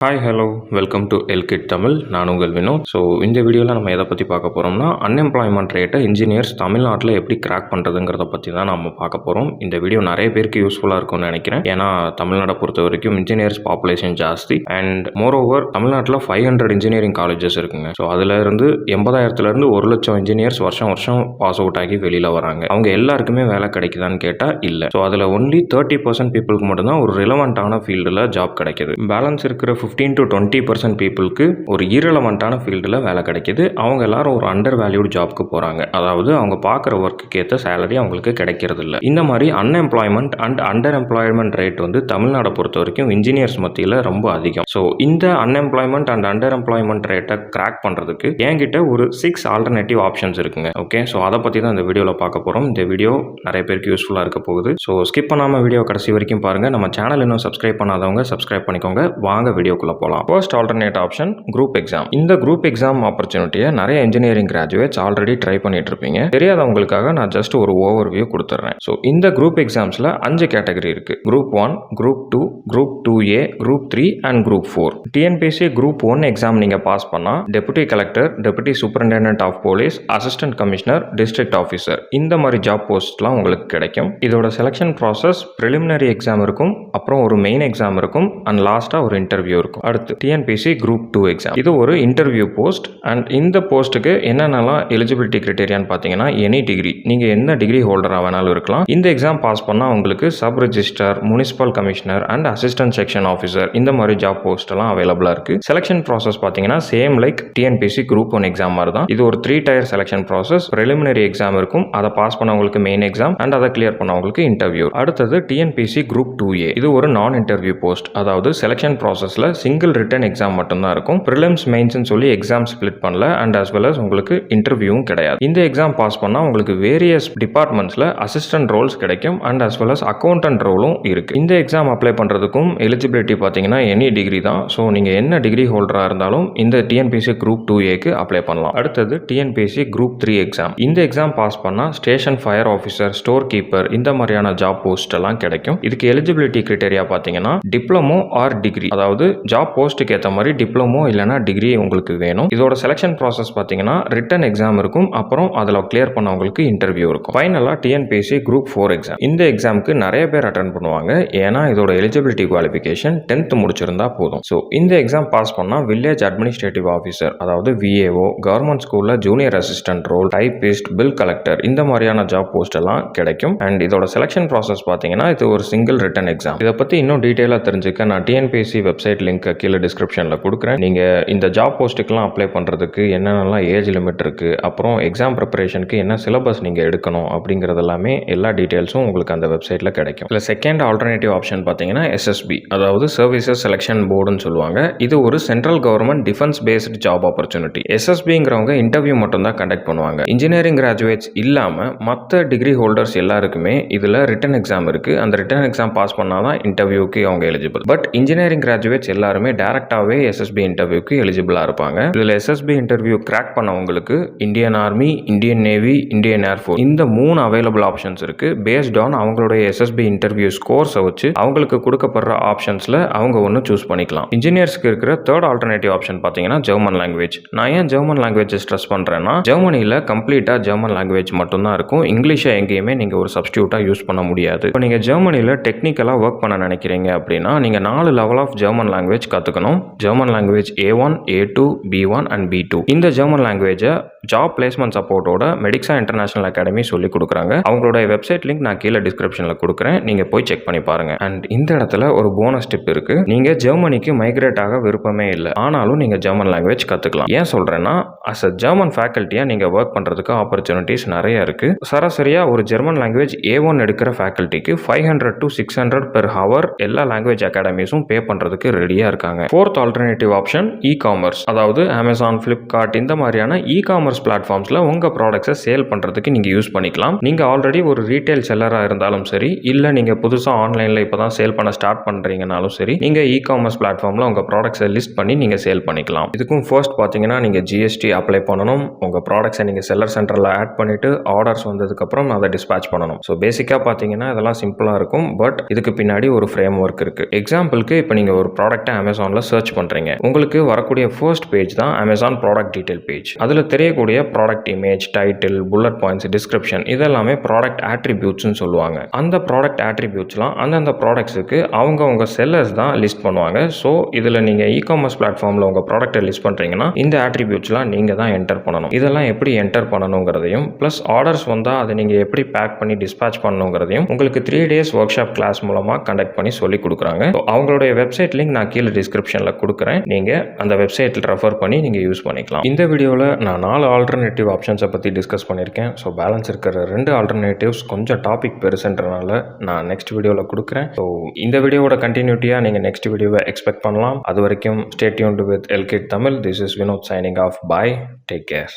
Hi hello welcome to Elkid Tamil. நான் உங்கள் Vinod. So இந்த வீடியோவில் நம்ம எதை பற்றி பார்க்க போகிறோம்னா அன்எம்ப்ளாய்மெண்ட் ரேட்டை இன்ஜினியர்ஸ் தமிழ்நாட்டில் எப்படி கிராக் பண்ணுறதுங்கிறத பற்றி தான் நம்ம பார்க்க போகிறோம். இந்த வீடியோ நிறைய பேருக்கு யூஸ்ஃபுல்லாக இருக்கும்னு நினைக்கிறேன். ஏன்னா தமிழ்நாட்டை பொறுத்த வரைக்கும் இன்ஜினியர்ஸ் பாப்புலேஷன் ஜாஸ்தி அண்ட் மோரோவர் தமிழ்நாட்டில் 500 இன்ஜினியரிங் காலேஜஸ் இருக்குங்க. ஸோ அதிலிருந்து 80,000 1 லட்சம் இன்ஜினியர்ஸ் வருஷம் பாஸ் அவுட் ஆகி வெளியில் வராங்க. அவங்க எல்லாருக்குமே வேலை கிடைக்குதான்னு கேட்டால் இல்லை. ஸோ அதில் ஒன்லி 30% பீப்புளுக்கு மட்டும்தான் ஒரு ரிலவெண்ட்டான ஃபீல்டில் ஜாப் கிடைக்கிது. பேலன்ஸ் இருக்கிற 15 to 20% பீப்புளுக்கு ஒரு இரலவெண்ட்டான ஃபீல்டில் வேலை கிடைக்கிது. அவங்க எல்லாரும் ஒரு அண்டர் வேல்யூடு ஜாப்க்கு போகிறாங்க. அதாவது அவங்க பார்க்குற ஒர்க்குக்கு ஏற்ற சேலரி அவங்களுக்கு கிடைக்கிறது இல்லை. இந்த மாதிரி unemployment and under employment rate வந்து தமிழ்நாடை பொறுத்த வரைக்கும் இன்ஜினியர்ஸ் மத்தியில் ரொம்ப அதிகம். ஸோ இந்த அன்எம்ப்ளாய்மெண்ட் அண்ட் அண்டர் எம்ப்ளாய்மெண்ட் ரேட்டை கிராக் பண்ணுறதுக்கு என்கிட்ட ஒரு 6 ஆல்டர்னேட்டிவ் ஆப்ஷன்ஸ் இருக்குங்க. ஓகே, ஸோ அதை பற்றி தான் இந்த வீடியோவில் பார்க்க போகிறோம். இந்த வீடியோ நிறைய பேருக்கு யூஸ்ஃபுல்லாக இருக்க போகுது. ஸோ ஸ்கிப் பண்ணாமல் வீடியோ கடைசி வரைக்கும் பாருங்கள். நம்ம சேனல் இன்னும் சப்ஸ்கிரைப் பண்ணாதவங்க சப்ஸ்கிரைப் பண்ணிக்கோங்க. வாங்க வீடியோக்குள்ளே போகலாம். First alternate option group exam. இந்த குரூப் எக்ஸாம் ஆப்பர்ச்சுனிட்டியை நிறைய இன்ஜினியரிங் கிராஜுவேட்ஸ் ஆல்ரெடி ட்ரை பண்ணிட்டு இருப்பீங்க. தெரியாதவங்களுக்காக நான் ஜஸ்ட் ஒரு ஓவர்வியூ கொடுத்துட்றேன். ஸோ இந்த குரூப் எக்ஸாம்ஸில் 5 கேட்டகரி இருக்கு. Group 1, group 2, group 2A, group 3 and group 4. TNPSC group 1 exam நீங்க பாஸ் பண்ணா deputy collector, deputy superintendent of police, assistant commissioner, district officer இந்த மாதிரி ஜாப் போஸ்ட்லாம் உங்களுக்கு கிடைக்கும். இதோட செலக்ஷன் ப்ராசஸ் பிரிலிமினரி எக்ஸாம் இருக்கும், அப்புறம் ஒரு மெயின் எக்ஸாம் இருக்கும் அண்ட் லாஸ்ட்டாக ஒரு இன்டர்வியூ இருக்கும். அடுத்து டிஎன்பிஎஸ்சி குரூப் 2 எக்ஸாம். இது ஒரு இன்டர்வியூ போஸ்ட் அண்ட் இந்த போஸ்ட்டுக்கு என்னென்னலாம் எலிஜிபிலிட்டி கிரைட்டீரியான்னு பார்த்தீங்கன்னா எனி டிகிரி, நீங்கள் என்ன டிகிரி ஹோல்டராக வேணாலும் இருக்கலாம். இந்த எக்ஸாம் பாஸ் பண்ணால் உங்களுக்கு sub registrar, municipal commissioner and assistant section officer இந்த மாதிரி ஜாப் போஸ்ட் எல்லாம் அவைலபிளாக இருக்கு. செலக்ஷன் ப்ராசஸ் பார்த்தீங்கன்னா same like TNPSC group 1 exam மாதிரி தான். இது ஒரு 3 tier selection process. Preliminary exam இருக்கும், அதை பாஸ் பண்ணவங்களுக்கு மெயின் எக்ஸாம் அண்ட் அதை கிளியர் பண்ணவங்களுக்கு இன்டர்வியூ. அடுத்தது டிஎன்பிஎஸ்சி குரூப் 2A. இது ஒரு நான் இன்டர்வியூ போஸ்ட். அதாவது செலக்ஷன் ப்ராசஸ்ல சிங்கிள் ரிட்டன் எக்ஸாம் மட்டும்தான் இருக்கும். ப்ரிலிம்ஸ் மெயின்ஸ்னு சொல்லி எக்ஸாம் ஸ்பிளிட் பண்ணல அண்ட் as well as உங்களுக்கு இன்டர்வியூவும் கிடையாது. இந்த எக்ஸாம் பாஸ் பண்ணா உங்களுக்கு வேரியஸ் டிபார்ட்மெண்ட்ஸ்ல அசிஸ்டன்ட் ரோல்ஸ் கிடைக்கும் and as well as accountant ரோலும் இருக்கு. இந்த எக்ஸாம் அப்ளை பண்றதுக்கும் எலிஜிபிலிட்டி பார்த்தீங்கன்னா எனி டிகிரி தான். ஸோ நீங்க என்ன டிகிரி ஹோல்டரா இருந்தாலும் இந்த டிஎன்பிஎஸ்சி குரூப் 2Aக்கு அப்ளை பண்ணலாம். அடுத்தது டிஎன்பிஎஸ்சி குரூப் 3 எக்ஸாம். இந்த எக்ஸாம் பாஸ் பண்ணா station fire officer, store keeper இந்த மாதிரியான ஜாப் போஸ்ட் எல்லாம் கிடைக்கும். இதுக்கு எலிஜிபிலிட்டி கிரைட்டீரியா பார்த்தீங்கன்னா டிப்ளமோ ஆர் டிகிரி, அதாவது ஜாப் போஸ்ட்டுக்கு ஏற்ற மாதிரி டிப்ளமோ இல்லைனா டிகிரி உங்களுக்கு வேணும். இதோட செலக்ஷன் ப்ராசஸ் பார்த்தீங்கன்னா ரிட்டன் எக்ஸாம் இருக்கும், அப்புறம் அதில் கிளியர் பண்ணவங்களுக்கு இன்டர்வியூ இருக்கும். ஃபைனலாக டிஎன்பிஎஸ்சி குரூப் 4 எக்ஸாம். இந்த எக்ஸாமுக்கு நிறைய பேர் அட்டன் பண்ணுவாங்க. ஏன்னா இதோட எலிஜிபிலிட்டி குவாலிஃபிகேஷன் 10th முடிச்சிருந்தா போதும். ஸோ இந்த எக்ஸாம் பாஸ் பண்ணால் வில்லேஜ் அட்மினிஸ்ட்ரேட்டிவ் ஆஃபீஸர், அதாவது VAO, கவர்மெண்ட் ஸ்கூலில் junior assistant role, typist, bill collector இந்த மாதிரியான ஜாப் போஸ்ட் எல்லாம் கிடைக்கும். அண்ட் இதோட செலக்ஷன் ப்ராசஸ் பார்த்தீங்கன்னா இது ஒரு சிங்கிள் ரிட்டன் எக்ஸாம். இதை பற்றி இன்னும் டீட்டெயிலாக தெரிஞ்சுக்க நான் டிஎன்பிஎஸ்சி வெப்சைட் லிங்க் கீழே டிஸ்கிரிப்ஷனில் கொடுக்குறேன். நீங்கள் இந்த ஜாப் போஸ்ட்டுக்கெல்லாம் அப்ளை பண்ணுறதுக்கு என்னென்னலாம் ஏஜ் லிமிட் இருக்குது, அப்புறம் எக்ஸாம் ப்ரிப்பரேஷனுக்கு என்ன சிலபஸ் நீங்கள் எடுக்கணும் அப்படிங்கிறது எல்லாமே எல்லா டீட்டெயில்ஸும் உங்களுக்கு அந்த வெப்சைட்டில் கிடைக்கும். இல்லை செகண்ட் ஆல்டர்னேட்டிவ் ஆப்ஷன் பார்த்தீங்கன்னா SSB, அதாவது சர்வீசஸ் செலெக்ஷன் போர்டுன்னு சொல்லுவாங்க. இது ஒரு central government defence based job opportunity. SSBங்கிறவங்க இன்டர்வியூ மட்டும் தான் கண்டக்ட் பண்ணுவாங்க. இன்ஜினியரிங் கிராஜுவேட்ஸ் இல்லாமல் மற்ற டிகிரி ஹோல்டர்ஸ் எல்லாருக்குமே இதில் ரிட்டன் எக்ஸாம் இருக்குது. அந்த ரிட்டன் எக்ஸாம் பாஸ் பண்ணால் தான் இன்டர்வியூக்கு அவங்க எலிஜிபிள். பட் இன்ஜினியரிங் கிராஜுவேட்ஸ் எல்லாருமே டேரக்டாகவே SSB இன்டர்வியூக்கு எலிஜிபிளாக இருப்பாங்க. இதில் SSB இன்டர்வியூ கிராக் பண்ணவங்களுக்கு Indian army, Indian navy, Indian air force இந்த 3 அவைலபிள் ஆப்ஷன்ஸ் இருக்கு. பேஸ்ட் ஆன் அவங்களுடைய SSB இன்டர்வியூ ஸ்கோர்ஸை வச்சு அவங்களுக்கு கொடுக்கப்படுற ஆப்ஷன்ஸ்ல அவங்க ஒன்று சூஸ் பண்ணிக்கலாம். இன்ஜினியர்ஸ்க்கு இருக்கிற தேர்ட் ஆல்டர்னேட்டிவ் ஆப்ஷன் பார்த்தீங்கன்னா ஜெர்மன் லாங்குவேஜ். நான் ஏன் ஜெர்மன் லாங்குவேஜ் ஸ்ட்ரெஸ் பண்றேன்னா, ஜெர்மனியில் கம்ப்ளீட்டா ஜெர்மன் லாங்குவேஜ் மட்டும்தான் இருக்கும். இங்கிலீஷை எங்கேயுமே நீங்க ஒரு சப்ஸ்டியூட்டா யூஸ் பண்ண முடியாது. இப்போ நீங்க ஜெர்மனியில் டெக்னிக்கலா ஒர்க் பண்ண நினைக்கிறீங்க அப்படின்னா நீங்க 4 லெவல் ஆஃப் ஜெர்மன் லாங்குவேஜ் கத்துக்கணும். German language A1, A2, B1 and B2. இந்த ஜெர்மன் லாங்குவேஜை ஜாப் பிளேஸ்மெண்ட் சப்போர்ட்டோட மெடிக்ஸா இன்டர்நேஷனல் அகாடமி சொல்லி கொடுக்குறாங்க. அவங்களோட வெப்சைட் லிங்க் நான் கீழே டிஸ்கிரிப்ஷனில் கொடுக்குறேன், நீங்க போய் செக் பண்ணி பாருங்க. அண்ட் இந்த இடத்துல ஒரு போனஸ் டிப் இருக்கு. நீங்க ஜெர்மனிக்கு மைக்ரேட் ஆக விருப்பமே இல்லை, ஆனாலும் நீங்க ஜெர்மன் லாங்குவேஜ் கத்துக்கலாம். ஏன் சொல்றேன்னா, அஸ் அ ஜெர்மன் ஃபேக்கல்ட்டியா நீங்க ஒர்க் பண்றதுக்கு ஆப்பர்ச்சுனிட்டிஸ் நிறைய இருக்கு. சராசரியா ஒரு ஜெர்மன் லாங்குவேஜ் A1 எடுக்கிற ஃபேக்கல்ட்டிக்கு 500 to 600 per hour எல்லா லாங்குவேஜ் அகாடமிஸும் பே பண்றதுக்கு ரெடியா இருக்காங்க. ஃபோர்த் ஆல்டர்னேட்டிவ் ஆப்ஷன் இ-காமர்ஸ், அதாவது அமேசான், பிளிப்கார்ட் இந்த மாதிரியான இ-காமர்ஸ் காமர்ஸ் பிளாட்ஃபார்ம்ஸில் உங்கள் ப்ராடக்ட்ஸை சேல் பண்ணுறதுக்கு நீங்கள் யூஸ் பண்ணிக்கலாம். நீங்கள் ஆல்ரெடி ஒரு ரீட்டைல் செல்லராக இருந்தாலும் சரி, இல்லை நீங்கள் புதுசாக ஆன்லைனில் இப்போ தான் சேல் பண்ண ஸ்டார்ட் பண்ணுறீங்கனாலும் சரி, நீங்கள் காமர்ஸ் பிளாட்ஃபார்மில் உங்கள் ப்ராடக்ட்ஸை லிஸ்ட் பண்ணி நீங்கள் சேல் பண்ணிக்கலாம். இதுக்கும் ஃபர்ஸ்ட் பார்த்தீங்கன்னா நீங்கள் ஜிஎஸ்டி அப்ளை பண்ணணும். உங்கள் ப்ராடக்ட்ஸை நீங்கள் செல்லர் சென்டரில் ஆட் பண்ணிவிட்டு ஆர்டர்ஸ் வந்ததுக்கப்புறம் அதை டிஸ்பேச் பண்ணணும். ஸோ பேசிக்காக பார்த்தீங்கன்னா இதெல்லாம் சிம்பிளாக இருக்கும். பட் இதுக்கு பின்னாடி ஒரு ஃப்ரேம் ஒர்க் இருக்குது. எக்ஸாம்பிளுக்கு இப்போ நீங்கள் ஒரு ப்ராடக்ட்டை அமேசானில் சர்ச் பண்ணுறீங்க. உங்களுக்கு வரக்கூடிய ஃபர்ஸ்ட் பேஜ் தான் அமேசான் ப்ராடக்ட் டீடைல் பேஜ். அதில் தெரியக்கூடிய product image, title, bullet points, description இதெல்லாமே ப்ராடக்ட் ஆட்ரிபியூட்ஸ்னு சொல்லுவாங்க. அந்த ப்ராடக்ட் ஆட்ரிபியூட்ஸ்லாம் அந்தந்த ப்ராடக்ட்ஸுக்கு அவங்க செல்லர்ஸ் தான் லிஸ்ட் பண்ணுவாங்க. ஸோ இதில் நீங்கள் காமர்ஸ் பிளாட்ஃபார்மில் உங்கள் ப்ராடக்ட்டை லிஸ்ட் பண்ணுறீங்கன்னா இந்த ஆட்ரிபியூட்ஸ்லாம் நீங்கள் தான் என்டர் பண்ணணும். இதெல்லாம் எப்படி என்டர் பண்ணணுங்கிறதையும் ப்ளஸ் ஆர்டர்ஸ் வந்தால் அதை நீங்கள் எப்படி பேக் பண்ணி டிஸ்பேச் பண்ணணுங்கிறதையும் உங்களுக்கு 3 days ஒர்க் ஷாப் கிளாஸ் மூலமாக கண்டக்ட் பண்ணி சொல்லி கொடுக்குறாங்க. அவங்களுடைய வெப்சைட் லிங்க் நான் கீழே டிஸ்கிரிப்ஷனில் கொடுக்குறேன். நீங்கள் அந்த வெப்சைட்டில் ரெஃபர் பண்ணி நீங்கள் யூஸ் பண்ணிக்கலாம். இந்த வீடியோவில் நான் 4 ஆல்டர்னேட்டிவ் ஆப்ஷன்ஸை பற்றி டிஸ்கஸ் பண்ணியிருக்கேன். ஸோ பேலன்ஸ் இருக்கிற 2 ஆல்டர்னேட்டிவ்ஸ் கொஞ்சம் டாபிக் பெருசுன்றனால நான் நெக்ஸ்ட் வீடியோவில் கொடுக்குறேன். ஸோ இந்த வீடியோவோட கண்டினியூட்டியாக நீங்கள் நெக்ஸ்ட் வீடியோவை எக்ஸ்பெக்ட் பண்ணலாம். அது வரைக்கும் stay tuned with Elkid Tamil. This is Vinod signing off. Bye. Take care.